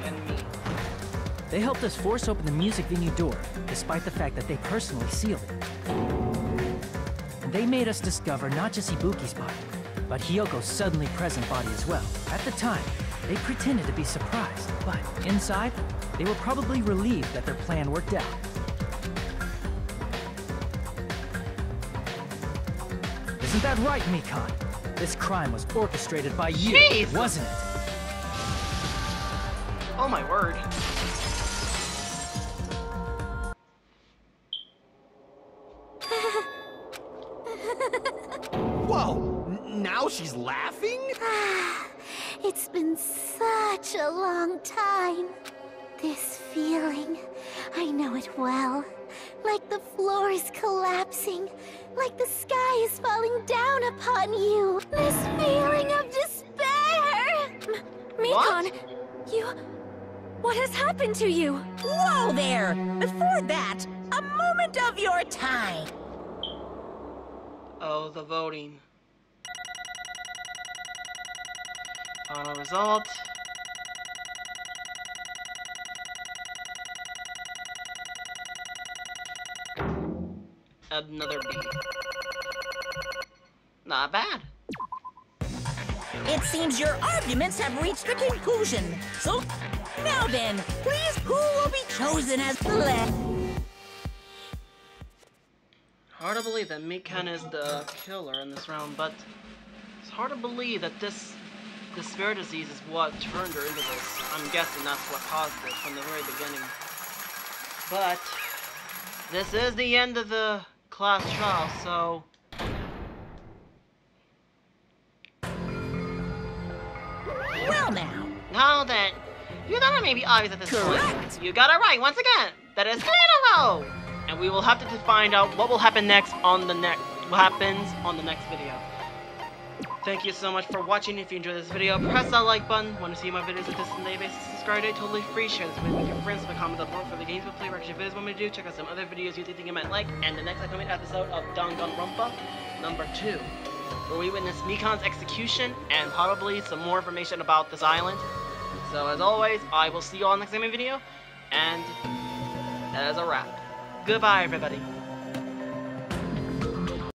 And me. They helped us force open the music venue door, despite the fact that they personally sealed it. And they made us discover not just Ibuki's body, but Hyoko's suddenly present body as well. At the time, they pretended to be surprised, but inside, they were probably relieved that their plan worked out. Isn't that right, Mikan? This crime was orchestrated by you, Jeez. wasn't it? Oh my word. Whoa! Now she's laughing? It's been such a long time. This feeling, I know it well. Like the floor is collapsing, like the sky is falling down upon you. This feeling of despair! Mikan, what has happened to you? Whoa there! Before that, a moment of your time. Oh, the voting. Final result. Another B. Not bad. It seems your arguments have reached a conclusion. So, now then, please, who will be chosen as the last? Hard to believe that Mikan is the killer in this round, but it's hard to believe that this spirit disease is what turned her into this. I'm guessing that's what caused it from the very beginning. But this is the end of the class trial, so Well now that you thought it may be obvious at this Correct. point, you got it right once again. That is 3 in a row, and we will have to find out what will happen next on the what happens on the next video. Thank you so much for watching. If you enjoyed this video, press that like button. Want to see my videos at this on a daily basis? Subscribe today, totally free. Share this video with your friends. Leave a comment down below for the games we play, reaction videos want me to do. Check out some other videos you think you might like. And the next upcoming episode of Danganronpa number 2, where we witness Mikan's execution and probably some more information about this island. So as always, I will see you all in the next video, and that is a wrap. Goodbye, everybody.